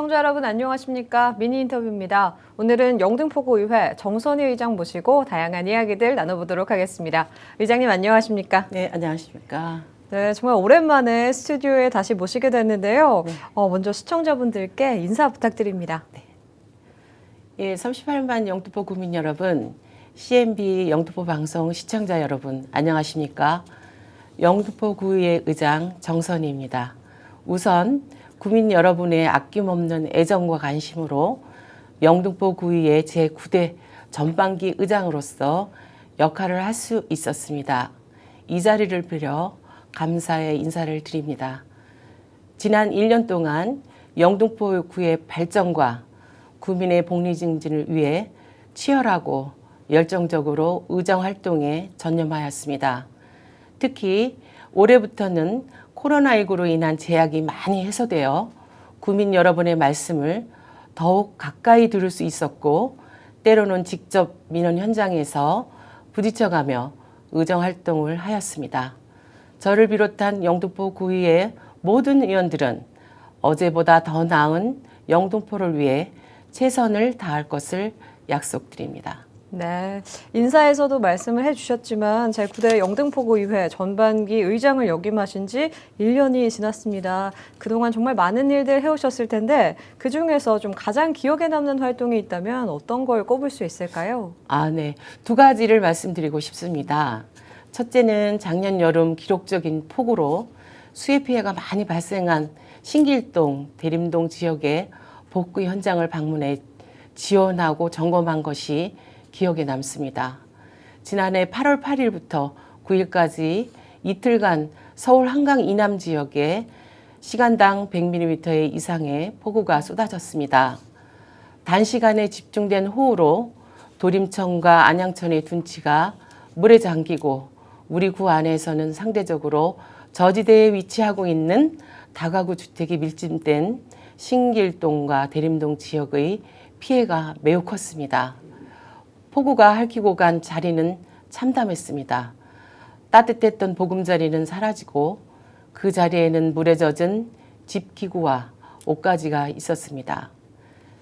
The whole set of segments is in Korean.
시청자 여러분 안녕하십니까? 미니 인터뷰입니다. 오늘은 영등포구의회 정선희 의장 모시고 다양한 이야기들 나눠보도록 하겠습니다. 의장님 안녕하십니까? 네, 안녕하십니까? 네, 정말 오랜만에 스튜디오에 다시 모시게 됐는데요. 네. 먼저 시청자분들께 인사 부탁드립니다. 예, 38만 영등포 구민 여러분, CNB 영등포 방송 시청자 여러분 안녕하십니까? 영등포구의 의장 정선희입니다. 우선 구민 여러분의 아낌없는 애정과 관심으로 영등포구의 제9대 전반기 의장으로서 역할을 할 수 있었습니다. 이 자리를 빌어 감사의 인사를 드립니다. 지난 1년 동안 영등포구의 발전과 구민의 복리 증진을 위해 치열하고 열정적으로 의정 활동에 전념하였습니다. 특히 올해부터는 코로나19로 인한 제약이 많이 해소되어 구민 여러분의 말씀을 더욱 가까이 들을 수 있었고, 때로는 직접 민원 현장에서 부딪혀가며 의정 활동을 하였습니다. 저를 비롯한 영등포 구의의 모든 의원들은 어제보다 더 나은 영등포를 위해 최선을 다할 것을 약속드립니다. 네, 인사에서도 말씀을 해주셨지만 제9대 영등포구의회 전반기 의장을 역임하신 지 1년이 지났습니다. 그동안 정말 많은 일들 해오셨을 텐데 그중에서 좀 가장 기억에 남는 활동이 있다면 어떤 걸 꼽을 수 있을까요? 네. 두 가지를 말씀드리고 싶습니다. 첫째는 작년 여름 기록적인 폭우로 수해 피해가 많이 발생한 신길동, 대림동 지역의 복구 현장을 방문해 지원하고 점검한 것이 기억에 남습니다. 지난해 8월 8일부터 9일까지 이틀간 서울 한강 이남 지역에 시간당 100mm 이상의 폭우가 쏟아졌습니다. 단시간에 집중된 호우로 도림천과 안양천의 둔치가 물에 잠기고 우리 구 안에서는 상대적으로 저지대에 위치하고 있는 다가구 주택이 밀집된 신길동과 대림동 지역의 피해가 매우 컸습니다. 폭우가 핥히고 간 자리는 참담했습니다. 따뜻했던 보금자리는 사라지고 그 자리에는 물에 젖은 집기구와 옷가지가 있었습니다.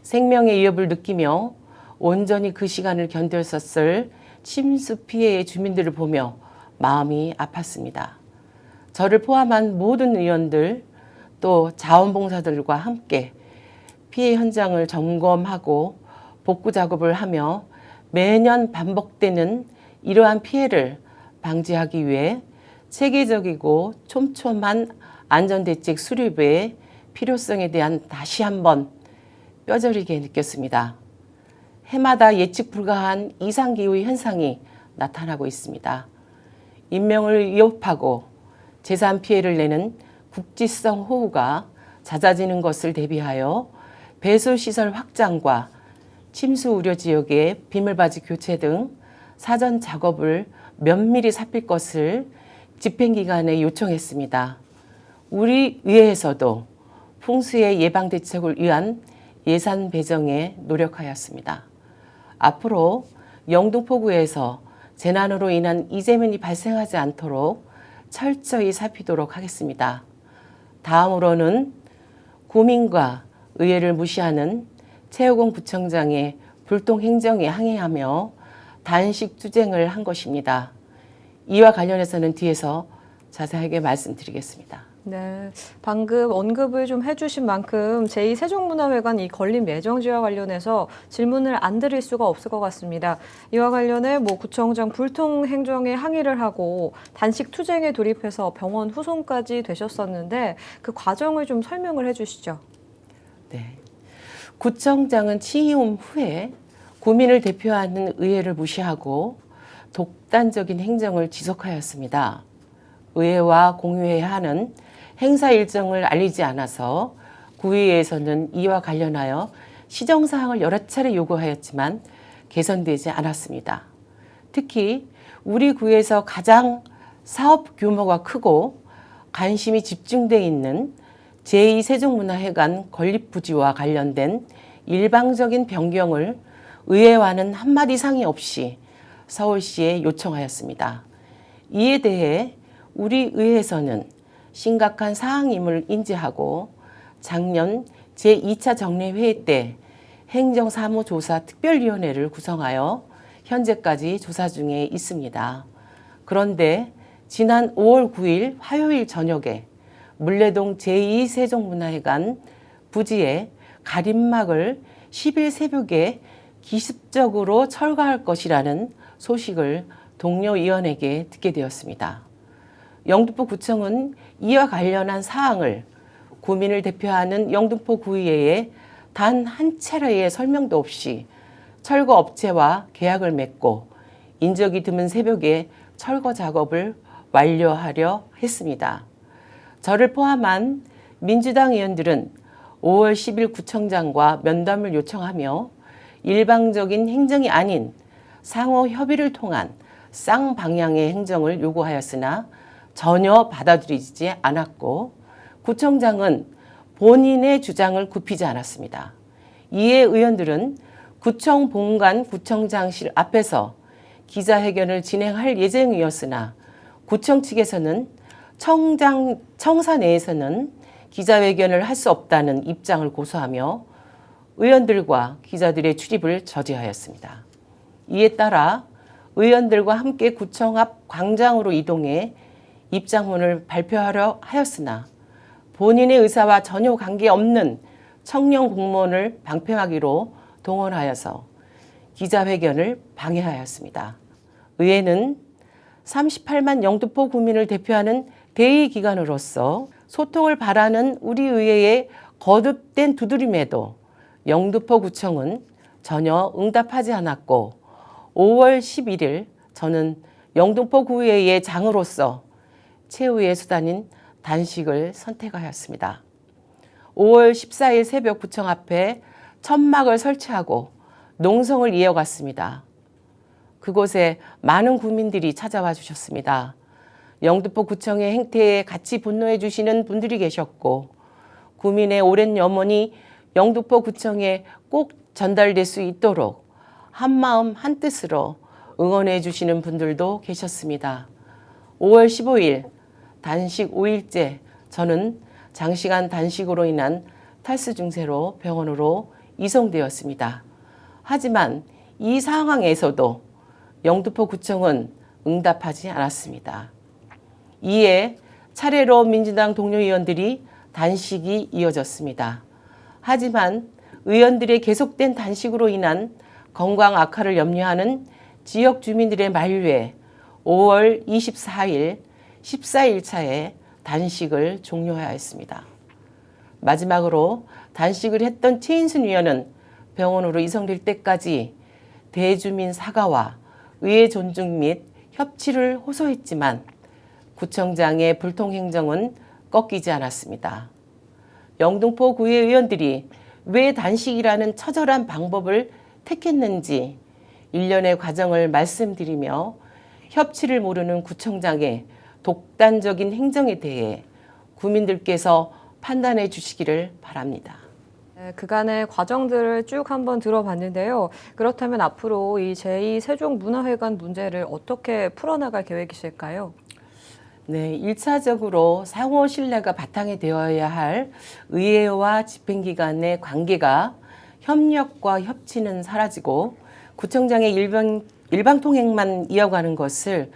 생명의 위협을 느끼며 온전히 그 시간을 견뎠었을 침수 피해의 주민들을 보며 마음이 아팠습니다. 저를 포함한 모든 의원들 또 자원봉사들과 함께 피해 현장을 점검하고 복구 작업을 하며 매년 반복되는 이러한 피해를 방지하기 위해 체계적이고 촘촘한 안전대책 수립의 필요성에 대한 다시 한번 뼈저리게 느꼈습니다. 해마다 예측 불가한 이상기후 현상이 나타나고 있습니다. 인명을 위협하고 재산 피해를 내는 국지성 호우가 잦아지는 것을 대비하여 배수시설 확장과 침수 우려 지역의 비물바지 교체 등 사전 작업을 면밀히 살필 것을 집행기관에 요청했습니다. 우리 의회에서도 풍수의 예방 대책을 위한 예산 배정에 노력하였습니다. 앞으로 영등포구에서 재난으로 인한 이재민이 발생하지 않도록 철저히 살피도록 하겠습니다. 다음으로는 구민과 의회를 무시하는 최호공 구청장의 불통 행정에 항의하며 단식 투쟁을 한 것입니다. 이와 관련해서는 뒤에서 자세하게 말씀드리겠습니다. 네, 방금 언급을 좀 해주신 만큼 제2세종문화회관 이 건립 예정지와 관련해서 질문을 안 드릴 수가 없을 것 같습니다. 이와 관련해 구청장 불통 행정에 항의를 하고 단식 투쟁에 돌입해서 병원 후송까지 되셨었는데 그 과정을 좀 설명을 해주시죠. 네, 구청장은 취임 후에 구민을 대표하는 의회를 무시하고 독단적인 행정을 지속하였습니다. 의회와 공유해야 하는 행사 일정을 알리지 않아서 구의회에서는 이와 관련하여 시정사항을 여러 차례 요구하였지만 개선되지 않았습니다. 특히 우리 구에서 가장 사업 규모가 크고 관심이 집중되어 있는 제2세종문화회관 건립 부지와 관련된 일방적인 변경을 의회와는 한마디 상의 없이 서울시에 요청하였습니다. 이에 대해 우리 의회에서는 심각한 사항임을 인지하고 작년 제2차 정례회의 때 행정사무조사 특별위원회를 구성하여 현재까지 조사 중에 있습니다. 그런데 지난 5월 9일 화요일 저녁에 물레동 제2세종문화회관 부지에 가림막을 10일 새벽에 기습적으로 철거할 것이라는 소식을 동료위원에게 듣게 되었습니다. 영등포구청은 이와 관련한 사항을 구민을 대표하는 영등포구의회에 단 한 차례의 설명도 없이 철거 업체와 계약을 맺고 인적이 드문 새벽에 철거 작업을 완료하려 했습니다. 저를 포함한 민주당 의원들은 5월 10일 구청장과 면담을 요청하며 일방적인 행정이 아닌 상호 협의를 통한 쌍방향의 행정을 요구하였으나 전혀 받아들이지 않았고 구청장은 본인의 주장을 굽히지 않았습니다. 이에 의원들은 구청 본관 구청장실 앞에서 기자회견을 진행할 예정이었으나 구청 측에서는 청사 내에서는 기자회견을 할 수 없다는 입장을 고수하며 의원들과 기자들의 출입을 저지하였습니다. 이에 따라 의원들과 함께 구청 앞 광장으로 이동해 입장문을 발표하려 하였으나 본인의 의사와 전혀 관계없는 청년 공무원을 방패하기로 동원하여서 기자회견을 방해하였습니다. 의회는 38만 영등포 구민을 대표하는 대의기관으로서 소통을 바라는 우리 의회의 거듭된 두드림에도 영등포구청은 전혀 응답하지 않았고 5월 11일 저는 영등포구의회의 장으로서 최후의 수단인 단식을 선택하였습니다. 5월 14일 새벽 구청 앞에 천막을 설치하고 농성을 이어갔습니다. 그곳에 많은 구민들이 찾아와 주셨습니다. 영등포구청의 행태에 같이 분노해 주시는 분들이 계셨고 구민의 오랜 염원이 영등포구청에 꼭 전달될 수 있도록 한마음 한뜻으로 응원해 주시는 분들도 계셨습니다. 5월 15일 단식 5일째 저는 장시간 단식으로 인한 탈수 증세로 병원으로 이송되었습니다. 하지만 이 상황에서도 영등포구청은 응답하지 않았습니다. 이에 차례로 민주당 동료 의원들이 단식이 이어졌습니다. 하지만 의원들의 계속된 단식으로 인한 건강 악화를 염려하는 지역 주민들의 만류에 5월 24일 14일차에 단식을 종료해야 했습니다. 마지막으로 단식을 했던 최인순 의원은 병원으로 이송될 때까지 대주민 사과와 의회 존중 및 협치를 호소했지만 구청장의 불통행정은 꺾이지 않았습니다. 영등포 구의 의원들이 왜 단식이라는 처절한 방법을 택했는지 일련의 과정을 말씀드리며 협치를 모르는 구청장의 독단적인 행정에 대해 구민들께서 판단해 주시기를 바랍니다. 네, 그간의 과정들을 쭉 한번 들어봤는데요. 그렇다면 앞으로 이 제2세종문화회관 문제를 어떻게 풀어나갈 계획이실까요? 네, 1차적으로 상호 신뢰가 바탕이 되어야 할 의회와 집행기관의 관계가 협력과 협치는 사라지고 구청장의 일방통행만 이어가는 것을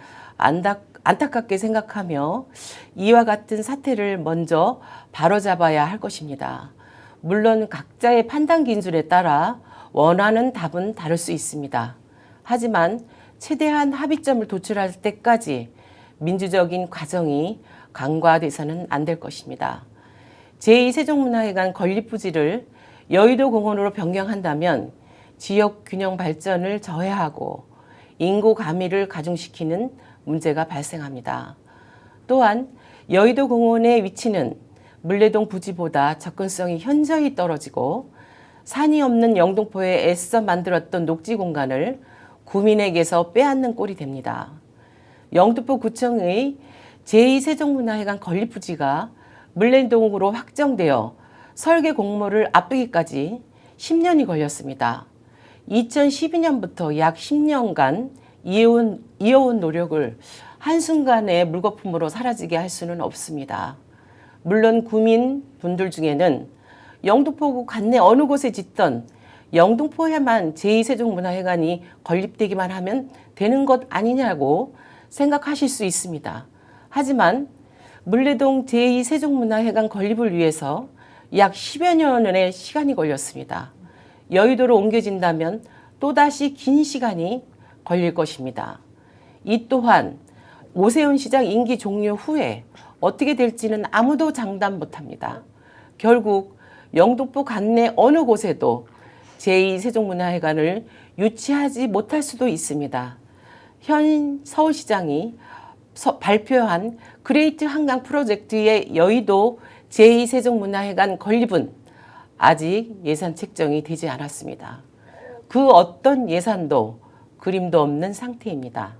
안타깝게 생각하며 이와 같은 사태를 먼저 바로잡아야 할 것입니다. 물론 각자의 판단 기준에 따라 원하는 답은 다를 수 있습니다. 하지만 최대한 합의점을 도출할 때까지 민주적인 과정이 간과돼서는 안 될 것입니다. 제2세종문화회관 건립부지를 여의도 공원으로 변경한다면 지역 균형 발전을 저해하고 인구 가미를 가중시키는 문제가 발생합니다. 또한 여의도 공원의 위치는 물레동 부지보다 접근성이 현저히 떨어지고 산이 없는 영등포에 애써 만들었던 녹지 공간을 구민에게서 빼앗는 꼴이 됩니다. 영등포 구청의 제2세종문화회관 건립부지가 물레동으로 확정되어 설계 공모를 앞두기까지 10년이 걸렸습니다. 2012년부터 약 10년간 이어온 노력을 한순간에 물거품으로 사라지게 할 수는 없습니다. 물론 구민 분들 중에는 영등포구 관내 어느 곳에 짓던 영등포에만 제2세종문화회관이 건립되기만 하면 되는 것 아니냐고 생각하실 수 있습니다. 하지만 물레동 제2세종문화회관 건립을 위해서 약 10여 년의 시간이 걸렸습니다. 여의도로 옮겨진다면 또다시 긴 시간이 걸릴 것입니다. 이 또한 오세훈 시장 임기 종료 후에 어떻게 될지는 아무도 장담 못합니다. 결국 영등포 관내 어느 곳에도 제2세종문화회관을 유치하지 못할 수도 있습니다. 현 서울시장이 발표한 그레이트 한강 프로젝트의 여의도 제2세종문화회관 건립은 아직 예산 책정이 되지 않았습니다. 그 어떤 예산도 그림도 없는 상태입니다.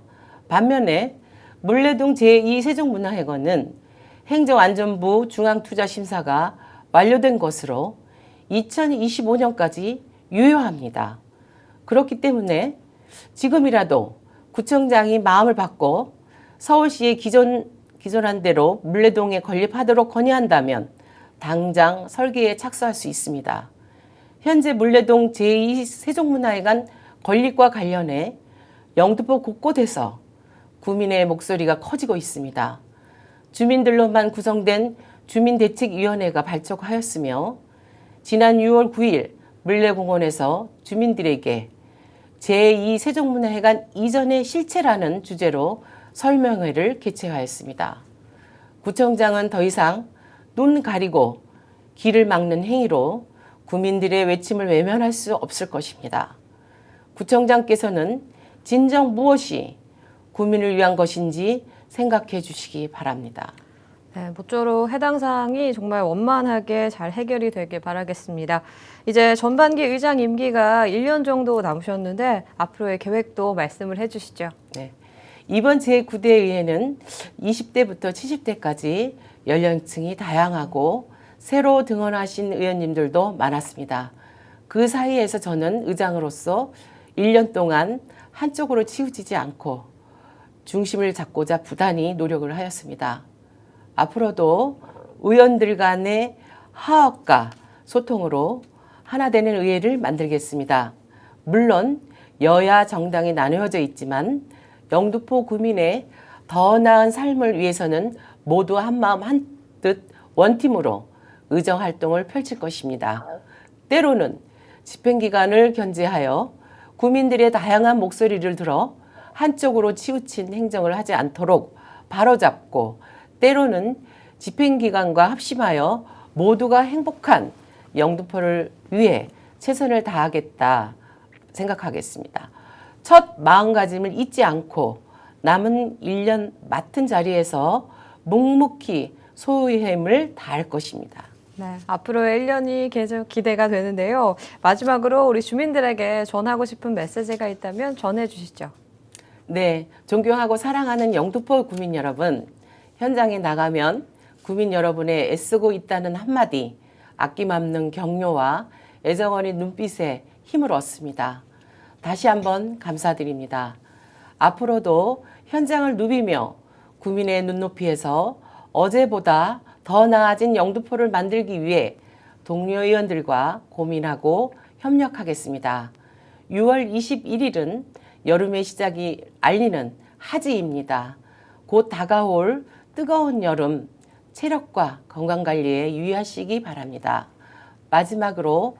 반면에 물레동 제2세종문화회관은 행정안전부 중앙투자심사가 완료된 것으로 2025년까지 유효합니다. 그렇기 때문에 지금이라도 구청장이 마음을 바꿔 서울시의 기존한 대로 물레동에 건립하도록 건의한다면 당장 설계에 착수할 수 있습니다. 현재 물레동 제2세종문화회관 건립과 관련해 영등포 곳곳에서 구민의 목소리가 커지고 있습니다. 주민들로만 구성된 주민대책위원회가 발족하였으며 지난 6월 9일 물레공원에서 주민들에게 제2세종문화회관 이전의 실체라는 주제로 설명회를 개최하였습니다. 구청장은 더 이상 눈 가리고 길을 막는 행위로 구민들의 외침을 외면할 수 없을 것입니다. 구청장께서는 진정 무엇이 구민을 위한 것인지 생각해 주시기 바랍니다. 네, 모쪼록 해당 사항이 정말 원만하게 잘 해결이 되길 바라겠습니다. 이제 전반기 의장 임기가 1년 정도 남으셨는데 앞으로의 계획도 말씀을 해주시죠. 네. 이번 제9대 의회는 20대부터 70대까지 연령층이 다양하고 새로 등원하신 의원님들도 많았습니다. 그 사이에서 저는 의장으로서 1년 동안 한쪽으로 치우치지 않고 중심을 잡고자 부단히 노력을 하였습니다. 앞으로도 의원들 간의 화합과 소통으로 하나 되는 의회를 만들겠습니다. 물론 여야 정당이 나누어져 있지만 영등포 구민의 더 나은 삶을 위해서는 모두 한마음 한뜻 원팀으로 의정활동을 펼칠 것입니다. 때로는 집행기관을 견제하여 구민들의 다양한 목소리를 들어 한쪽으로 치우친 행정을 하지 않도록 바로잡고 때로는 집행기관과 합심하여 모두가 행복한 영등포를 위해 최선을 다하겠다 생각하겠습니다. 첫 마음가짐을 잊지 않고 남은 1년 맡은 자리에서 묵묵히 소유의 힘을 다할 것입니다. 네, 앞으로의 1년이 계속 기대가 되는데요. 마지막으로 우리 주민들에게 전하고 싶은 메시지가 있다면 전해주시죠. 네, 존경하고 사랑하는 영등포 구민 여러분, 현장에 나가면 구민 여러분의 애쓰고 있다는 한마디, 아낌없는 격려와 애정 어린 눈빛에 힘을 얻습니다. 다시 한번 감사드립니다. 앞으로도 현장을 누비며 구민의 눈높이에서 어제보다 더 나아진 영등포를 만들기 위해 동료 의원들과 고민하고 협력하겠습니다. 6월 21일은 여름의 시작이 알리는 하지입니다. 곧 다가올 뜨거운 여름, 체력과 건강관리에 유의하시기 바랍니다. 마지막으로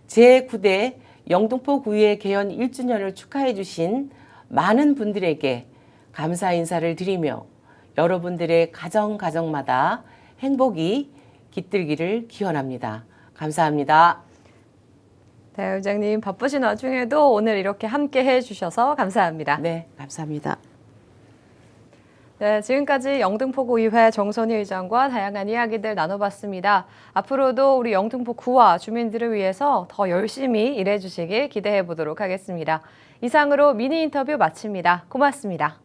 제9대 영등포구의 개원 1주년을 축하해 주신 많은 분들에게 감사 인사를 드리며 여러분들의 가정마다 행복이 깃들기를 기원합니다. 감사합니다. 네, 의장님 바쁘신 와중에도 오늘 이렇게 함께 해주셔서 감사합니다. 네, 감사합니다. 네, 지금까지 영등포구의회 정선희 의장과 다양한 이야기들 나눠봤습니다. 앞으로도 우리 영등포구와 주민들을 위해서 더 열심히 일해주시길 기대해 보도록 하겠습니다. 이상으로 미니 인터뷰 마칩니다. 고맙습니다.